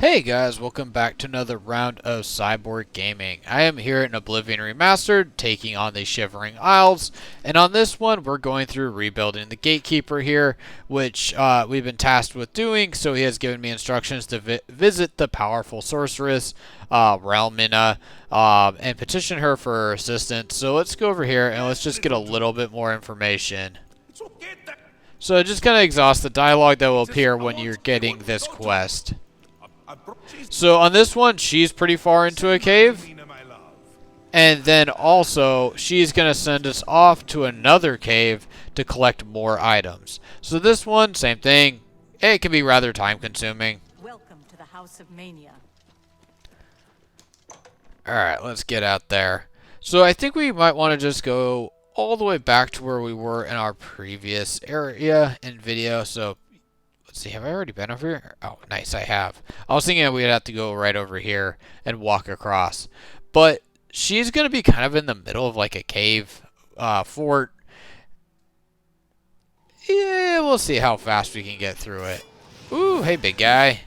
Hey guys, welcome back to another round of Cyborg Gaming. I am here in Oblivion Remastered, taking on the Shivering Isles, and on this one we're going through rebuilding the Gatekeeper here, which we've been tasked with doing, so he has given me instructions to visit the powerful sorceress, Relmyna, and petition her for assistance. So let's go over here and let's just get a little bit more information. So just kind of exhaust the dialogue that will appear when you're getting this quest. So on this one, she's pretty far into a cave. And then also, she's going to send us off to another cave to collect more items. So this one, same thing. It can be rather time consuming. Welcome to the House of Mania. Alright, let's get out there. So I think we might want to just go all the way back to where we were in our previous area and video. So let's see, have I already been over here? Oh, nice, I have. I was thinking we'd have to go right over here and walk across. But she's going to be kind of in the middle of like a cave fort. Yeah, we'll see how fast we can get through it. Ooh, hey, big guy.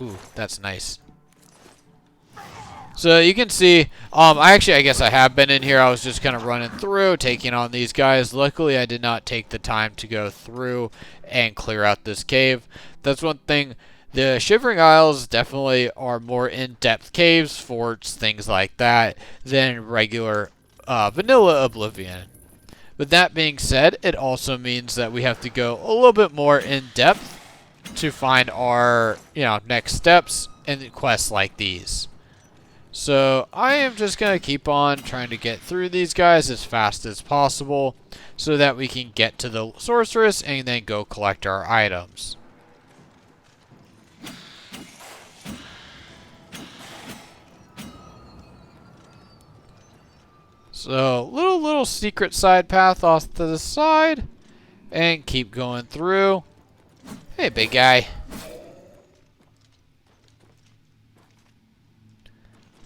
Ooh, that's nice. So you can see, I guess I have been in here. I was just kind of running through, taking on these guys. Luckily, I did not take the time to go through and clear out this cave. That's one thing. The Shivering Isles definitely are more in-depth caves, forts, things like that, than regular vanilla Oblivion. But that being said, it also means that we have to go a little bit more in-depth to find our, next steps in quests like these. So I am just going to keep on trying to get through these guys as fast as possible so that we can get to the sorceress and then go collect our items. So little secret side path off to the side and keep going through. Hey, big guy.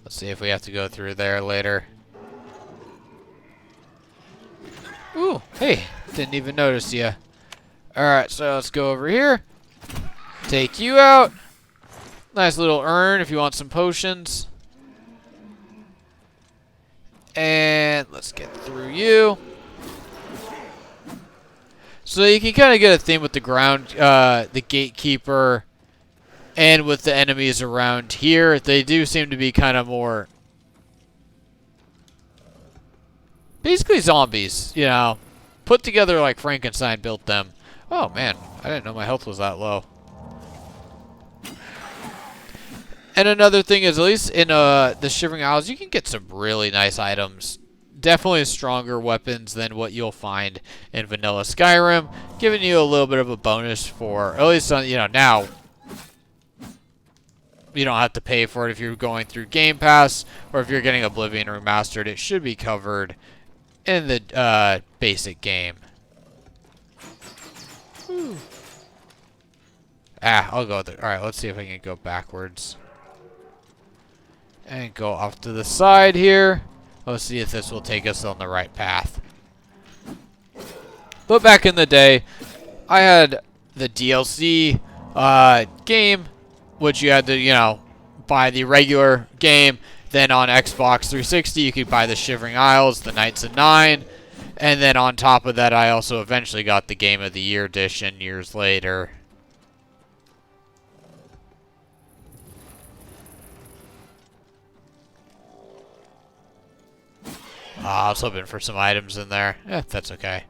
Let's see if we have to go through there later. Ooh, hey, didn't even notice you. Alright, so let's go over here. Take you out. Nice little urn if you want some potions. And let's get through you. So you can kind of get a theme with the ground, the Gatekeeper, and with the enemies around here. They do seem to be kind of more basically zombies, put together like Frankenstein built them. Oh man, I didn't know my health was that low. And another thing is, at least in the Shivering Isles, you can get some really nice items. Definitely stronger weapons than what you'll find in vanilla Skyrim, giving you a little bit of a bonus for, at least on, now you don't have to pay for it if you're going through Game Pass, or if you're getting Oblivion Remastered, it should be covered in the basic game. Whew. I'll go there. Alright, let's see if I can go backwards. And go off to the side here. Let's see if this will take us on the right path. But back in the day, I had the DLC game, which you had to, buy the regular game. Then on Xbox 360, you could buy the Shivering Isles, the Knights of Nine. And then on top of that, I also eventually got the Game of the Year edition years later. I was hoping for some items in there. That's okay.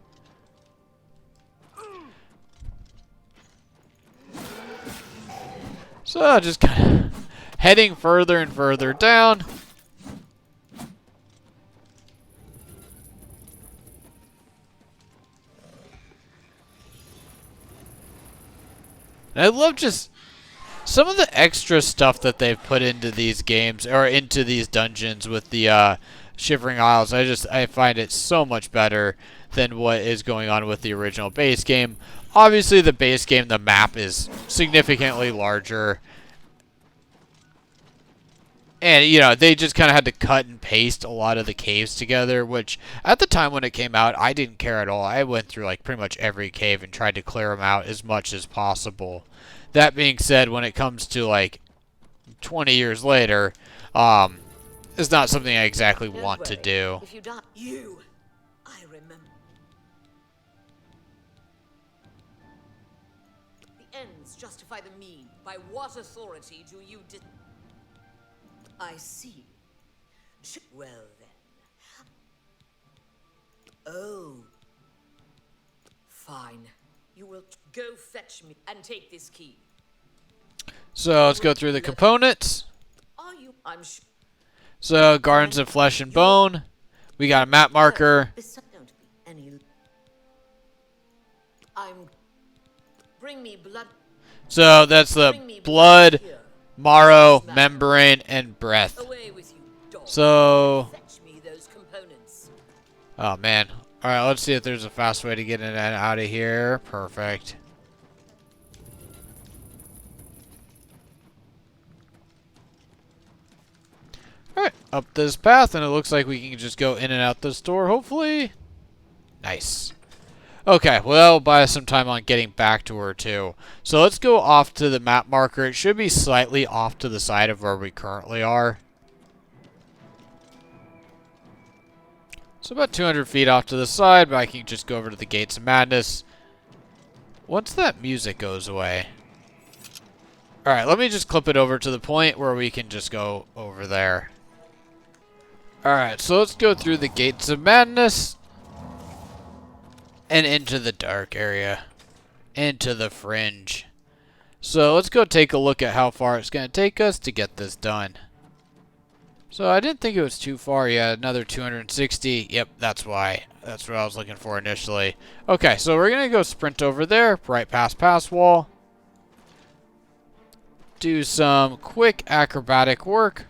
So just kind of heading further and further down. And I love just some of the extra stuff that they've put into these games, or into these dungeons with the Shivering Isles. I find it so much better than what is going on with the original base game. Obviously, the base game, the map is significantly larger. And, you know, they just kind of had to cut and paste a lot of the caves together, which at the time when it came out, I didn't care at all. I went through, like, pretty much every cave and tried to clear them out as much as possible. That being said, when it comes to, like, 20 years later, it's not something I exactly want to do. If you don't, I remember. The ends justify the mean. By what authority do you I see. Well then. Oh. Fine. You will go fetch me and take this key. So let's go through the components. Are you? I'm sure. So Gardens of Flesh and Bone. We got a map marker. Don't be any. Bring me blood. So that's the blood, marrow, membrane, and breath. Away with you, dog. So, Fetch me those components. oh man. All right, let's see if there's a fast way to get in and out of here. Perfect. All right, up this path, and it looks like we can just go in and out this door, hopefully. Nice. Okay, well, that'll buy us some time on getting back to her, too. So let's go off to the map marker. It should be slightly off to the side of where we currently are. So about 200 feet off to the side, but I can just go over to the Gates of Madness. Once that music goes away. Alright, let me just clip it over to the point where we can just go over there. Alright, so let's go through the Gates of Madness. And into the dark area. Into the fringe. So let's go take a look at how far it's going to take us to get this done. So I didn't think it was too far. Yeah, another 260. Yep, that's why. That's what I was looking for initially. Okay, so we're going to go sprint over there. Right past pass wall. Do some quick acrobatic work.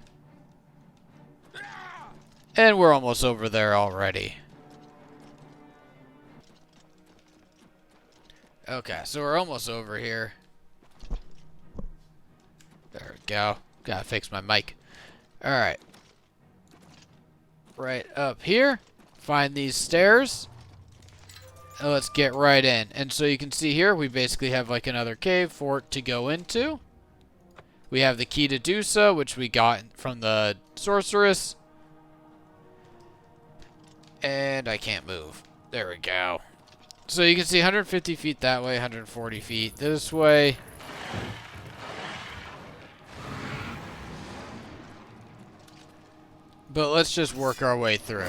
And we're almost over there already. Okay, so we're almost over here. There we go. Gotta fix my mic. Alright. Right up here. Find these stairs. And let's get right in. And so you can see here, we basically have like another cave fort to go into. We have the key to do so, which we got from the sorceress. And I can't move. There we go. So you can see 150 feet that way, 140 feet this way. But let's just work our way through.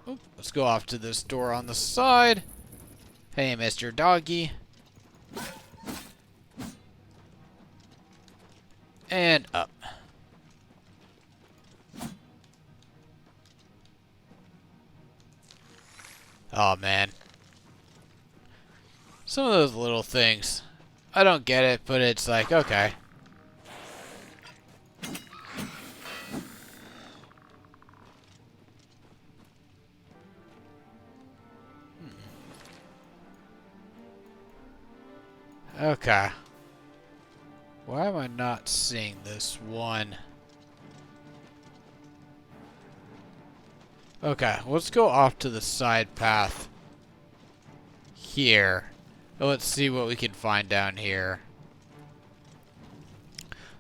Oop, let's go off to this door on the side. Hey, Mr. Doggy. And up. Oh, man. Some of those little things. I don't get it, but it's like, okay. Okay. Why am I not seeing this one? Okay, let's go off to the side path here. Let's see what we can find down here.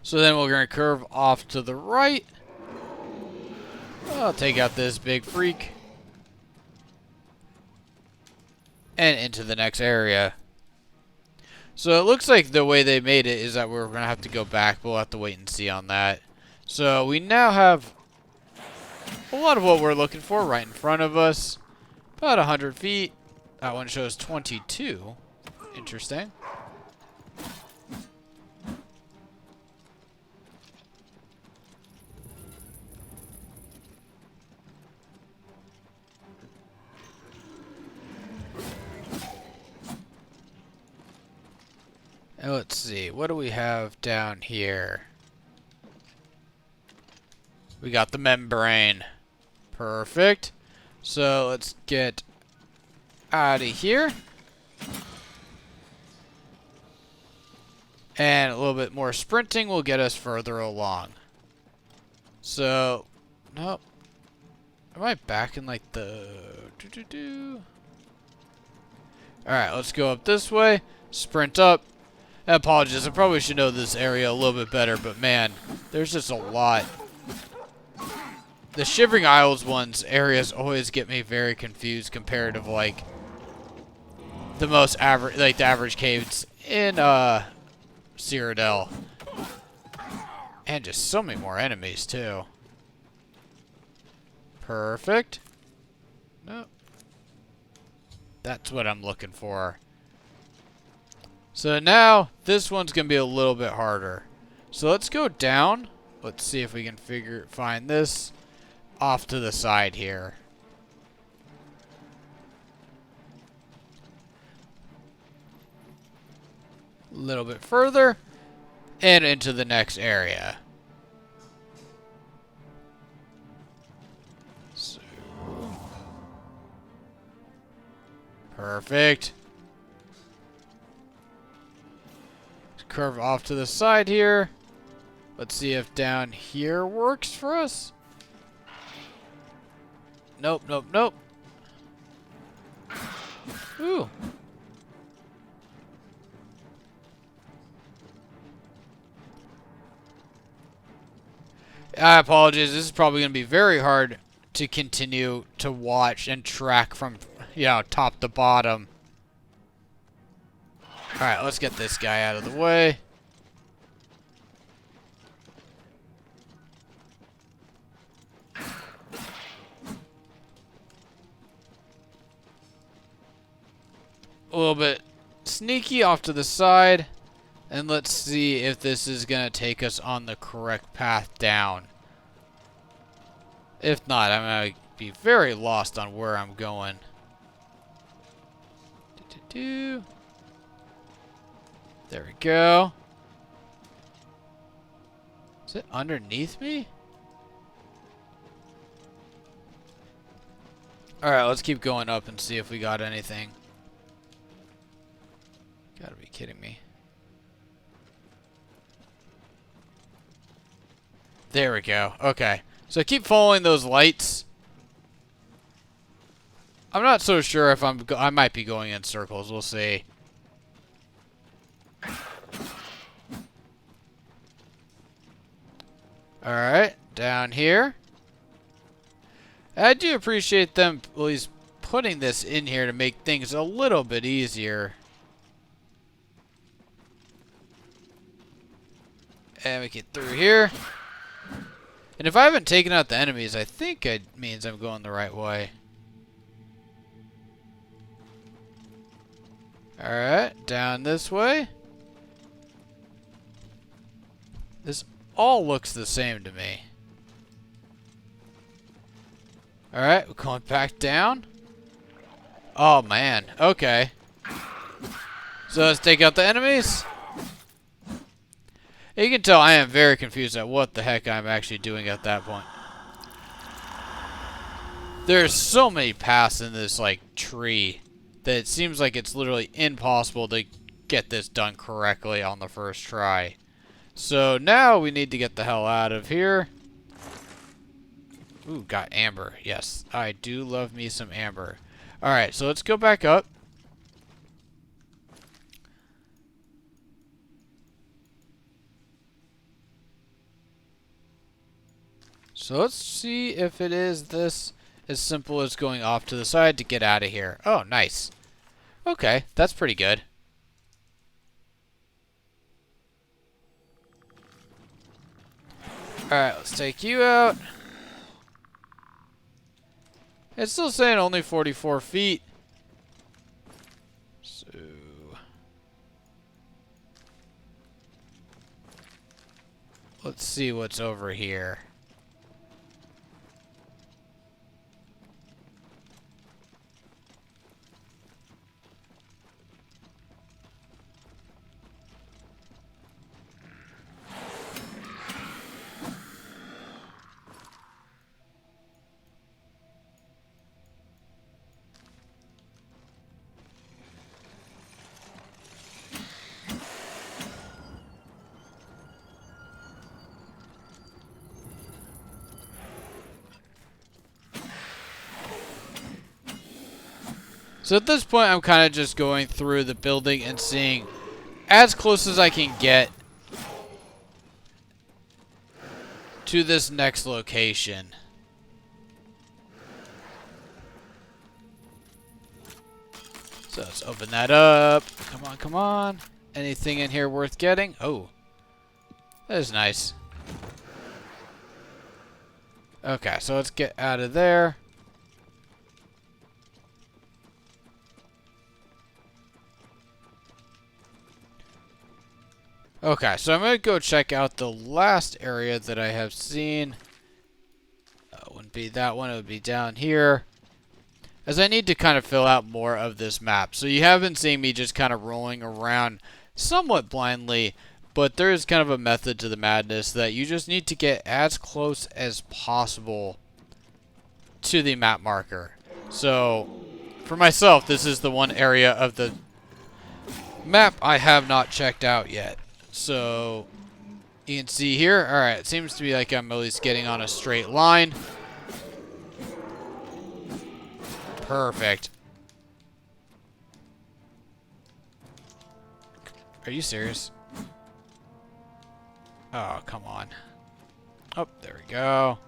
So then we're going to curve off to the right. I'll take out this big freak. And into the next area. So it looks like the way they made it is that we're going to have to go back. We'll have to wait and see on that. So we now have a lot of what we're looking for right in front of us. About 100 feet. That one shows 22. Interesting. And let's see. What do we have down here? We got the membrane. Perfect. So let's get out of here. And a little bit more sprinting will get us further along. So, nope. Am I back in like the... Alright, let's go up this way. Sprint up. Apologies, I probably should know this area a little bit better, but man, there's just a lot. The Shivering Isles ones areas always get me very confused compared to like the most average, like the average caves in Cyrodiil. And just so many more enemies too. Perfect. Nope. That's what I'm looking for. So now this one's gonna be a little bit harder. So let's go down. Let's see if we can find this off to the side here. A little bit further and into the next area. So, perfect. Curve off to the side here. Let's see if down here works for us. Nope, nope, nope. Ooh. I apologize. This is probably going to be very hard to continue to watch and track from, top to bottom. Alright, let's get this guy out of the way. A little bit sneaky off to the side. And let's see if this is going to take us on the correct path down. If not, I'm going to be very lost on where I'm going. There we go. Is it underneath me? Alright, let's keep going up and see if we got anything. Gotta be kidding me. There we go. Okay. So keep following those lights. I'm not so sure if I might be going in circles. We'll see. Alright, down here. I do appreciate them at least putting this in here to make things a little bit easier. And we get through here. And if I haven't taken out the enemies, I think it means I'm going the right way. Alright, down this way. This all looks the same to me. Alright, we're going back down. Oh man, okay. So let's take out the enemies. You can tell I am very confused at what the heck I'm actually doing at that point. There's so many paths in this, like, tree that it seems like it's literally impossible to get this done correctly on the first try. So now we need to get the hell out of here. Ooh, got amber. Yes, I do love me some amber. Alright, so let's go back up. So let's see if it is this as simple as going off to the side to get out of here. Oh, nice. Okay, that's pretty good. Alright, let's take you out. It's still saying only 44 feet. So... let's see what's over here. So at this point, I'm kind of just going through the building and seeing as close as I can get to this next location. So let's open that up. Come on, come on. Anything in here worth getting? Oh, that is nice. Okay, so let's get out of there. Okay, so I'm going to go check out the last area that I have seen. It wouldn't be that one, it would be down here. As I need to kind of fill out more of this map. So you have been seeing me just kind of rolling around somewhat blindly, but there is kind of a method to the madness that you just need to get as close as possible to the map marker. So for myself, this is the one area of the map I have not checked out yet. So you can see here, alright, it seems to be like I'm at least getting on a straight line. Perfect. Are you serious? Oh, come on. Oh, there we go.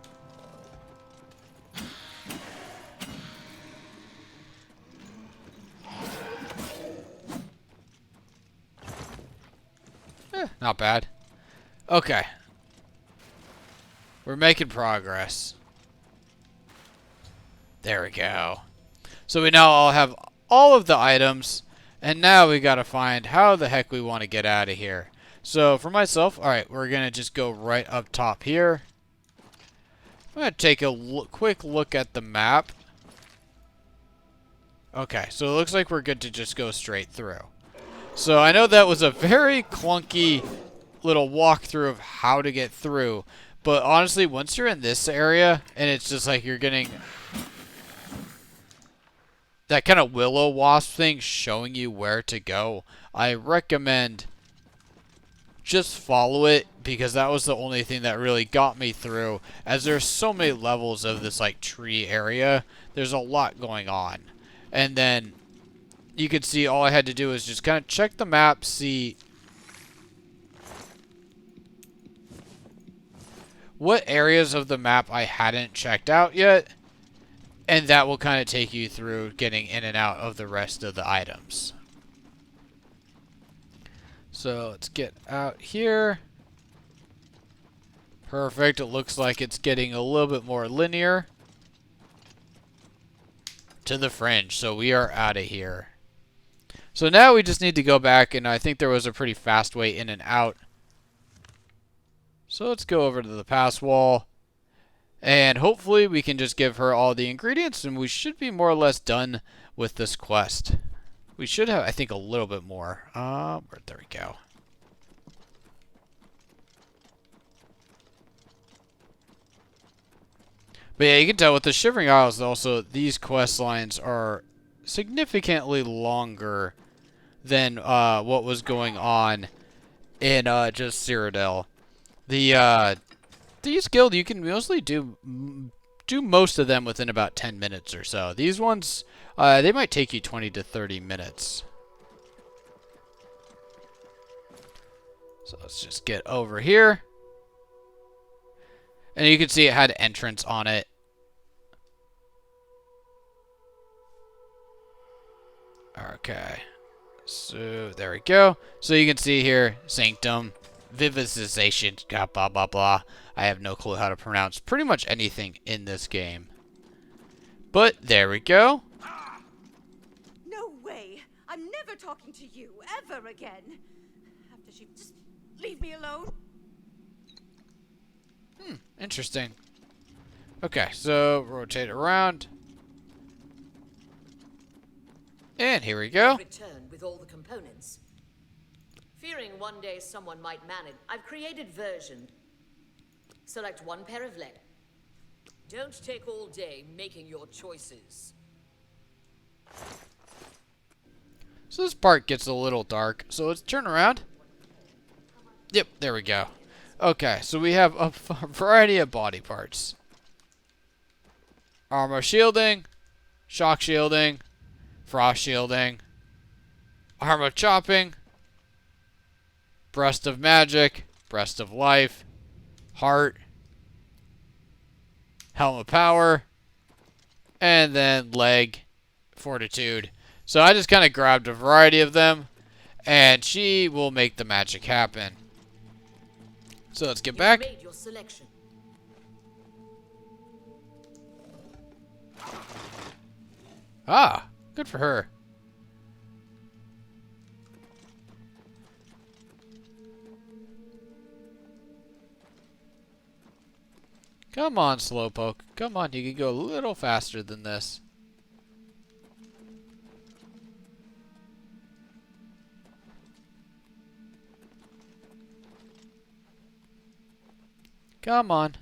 Not bad. Okay. We're making progress. There we go. So we now all have all of the items, and now we gotta find how the heck we want to get out of here. So for myself, alright, we're gonna just go right up top here. I'm gonna take a quick look at the map. Okay, so it looks like we're good to just go straight through. So I know that was a very clunky little walkthrough of how to get through, but honestly, once you're in this area, and it's just like you're getting that kind of will-o-wasp thing showing you where to go, I recommend just follow it, because that was the only thing that really got me through, as there's so many levels of this like tree area. There's a lot going on. And then you could see all I had to do is just kind of check the map, see what areas of the map I hadn't checked out yet, and that will kind of take you through getting in and out of the rest of the items. So let's get out here. Perfect. It looks like it's getting a little bit more linear to the fringe. So we are out of here. So now we just need to go back, and I think there was a pretty fast way in and out. So let's go over to the pass wall. And hopefully we can just give her all the ingredients, and we should be more or less done with this quest. We should have, I think, a little bit more. There we go. But yeah, you can tell with the Shivering Isles also, these quest lines are significantly longer than what was going on in just Cyrodiil. These guild, you can mostly do most of them within about 10 minutes or so. These ones, they might take you 20 to 30 minutes. So let's just get over here. And you can see it had entrance on it. Okay. So there we go. So you can see here, Sanctum, Vivification, blah, blah, blah. I have no clue how to pronounce pretty much anything in this game. But there we go. No way! I'm never talking to you, ever again! After she... Just leave me alone! Interesting. Okay, so rotate around. And here we go. Return with all the components. Fearing one day someone might man it, I've created version. Select one pair of legs. Don't take all day making your choices. So this part gets a little dark. So let's turn around. Yep, there we go. Okay, so we have a variety of body parts. Armor shielding, shock shielding, Frost shielding. Arm of chopping. Breast of magic. Breast of life. Heart. Helm of power. And then leg. Fortitude. So I just kind of grabbed a variety of them. And she will make the magic happen. So let's get back. Made your selection. Ah, good for her. Come on, Slowpoke. Come on, you can go a little faster than this. Come on.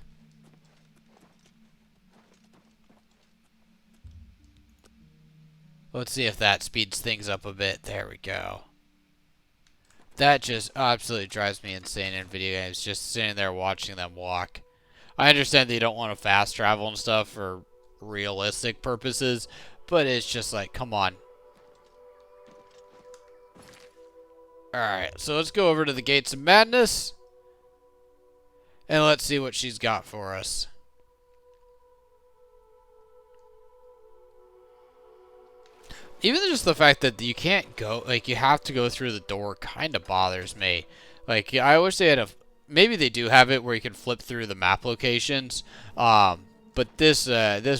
Let's see if that speeds things up a bit. There we go. That just absolutely drives me insane in video games, just sitting there watching them walk. I understand that you don't want to fast travel and stuff for realistic purposes, but it's just like, come on. Alright, so let's go over to the Gates of Madness. And let's see what she's got for us. Even just the fact that you can't go, like, you have to go through the door kind of bothers me. Like, I wish they had maybe they do have it where you can flip through the map locations. But this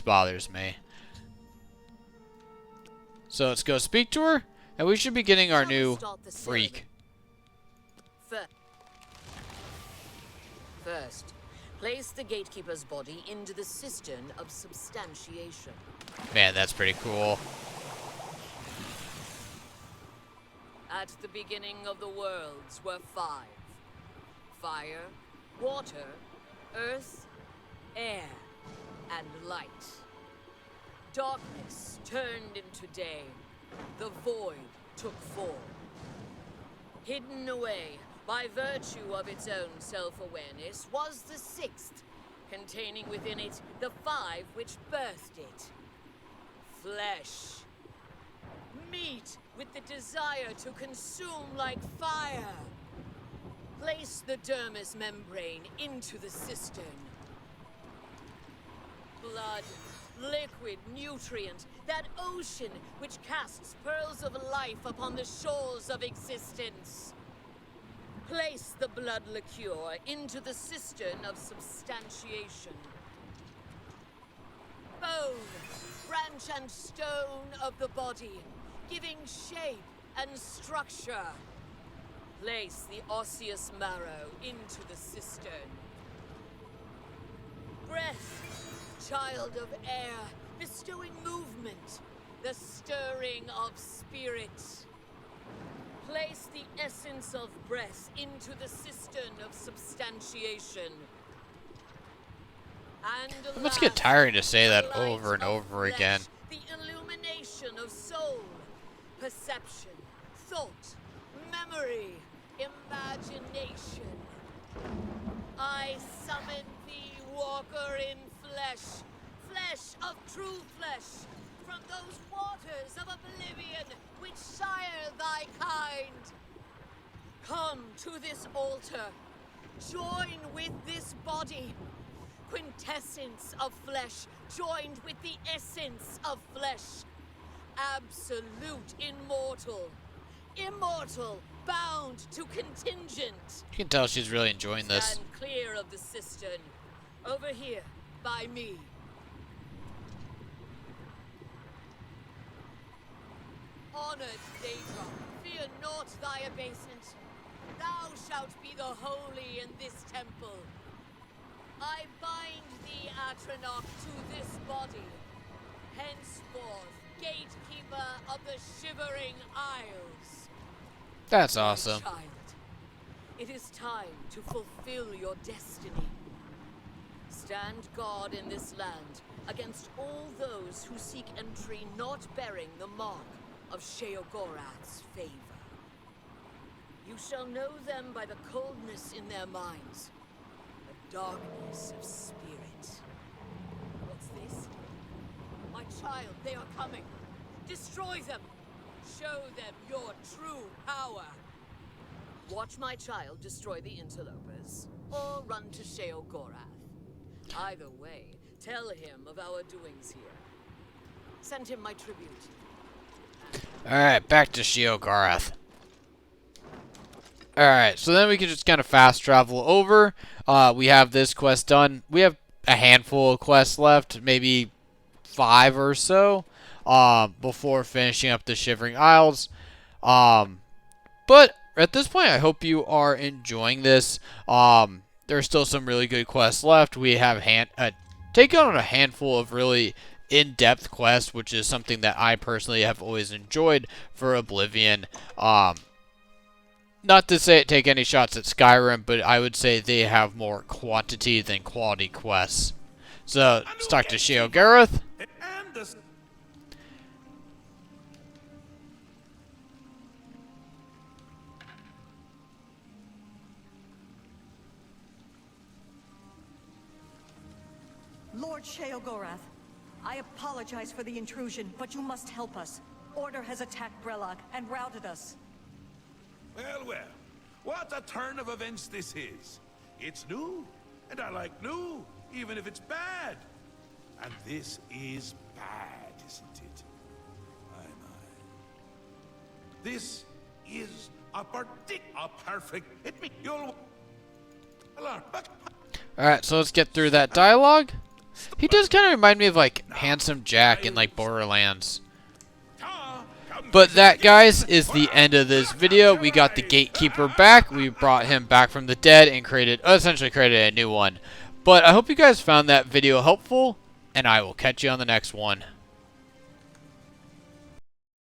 bothers me. So let's go speak to her, and we should be getting our new freak. First, place the Gatekeeper's body into the cistern of substantiation. Man, that's pretty cool. At the beginning of the worlds were 5. Fire, water, earth, air, and light. Darkness turned into day. The void took form. Hidden away by virtue of its own self-awareness was the 6th, containing within it the 5 which birthed it. Flesh. Meat with the desire to consume like fire. Place the dermis membrane into the cistern. Blood, liquid nutrient, that ocean which casts pearls of life upon the shores of existence. Place the blood liqueur into the cistern of substantiation. Bone, branch and stone of the body, giving shape and structure. Place the osseous marrow into the cistern. Breath, child of air, bestowing movement, the stirring of spirit. Place the essence of breath into the cistern of substantiation. And It must get tiring to say that light over and of over flesh, again. The illumination of soul, perception, thought, memory, imagination. I summon thee, walker in flesh, flesh of true flesh, from those waters of oblivion which sire thy kind. Come to this altar, join with this body, quintessence of flesh joined with the essence of flesh, absolute immortal, immortal bound to contingent. You can tell she's really enjoying this. Stand clear of the cistern, over here by me. Honored Daedra, fear not thy abasement. Thou shalt be the holy in this temple. I bind thee, Atronach, to this body. Henceforth, Gatekeeper of the Shivering Isles. That's My awesome. child, it is time to fulfill your destiny. Stand guard in this land against all those who seek entry not bearing the mark of Sheogorath's favor. You shall know them by the coldness in their minds, the darkness of spirit. What's this? My child, they are coming. Destroy them! Show them your true power! Watch my child destroy the interlopers, or run to Sheogorath. Either way, tell him of our doings here. Send him my tribute. Alright, back to Sheogorath. Alright, so then we can just kind of fast travel over. We have this quest done. We have a handful of quests left, maybe 5 or so, before finishing up the Shivering Isles. But at this point, I hope you are enjoying this. There's still some really good quests left. We have taken on a handful of really in-depth quests, which is something that I personally have always enjoyed for Oblivion. Not to say take any shots at Skyrim, but I would say they have more quantity than quality quests. So, let's talk to Sheogorath. Lord Sheogorath, I apologize for the intrusion, but you must help us. Order has attacked Brellock and routed us. Well, well, what a turn of events this is. It's new, and I like new, even if it's bad. And this is bad, isn't it? My. This is a perfect hit me. You'll Alright, so let's get through that dialogue. He does kind of remind me of, like, Handsome Jack in, like, Borderlands. But that, guys, is the end of this video. We got the Gatekeeper back. We brought him back from the dead and essentially created a new one. But I hope you guys found that video helpful, and I will catch you on the next one.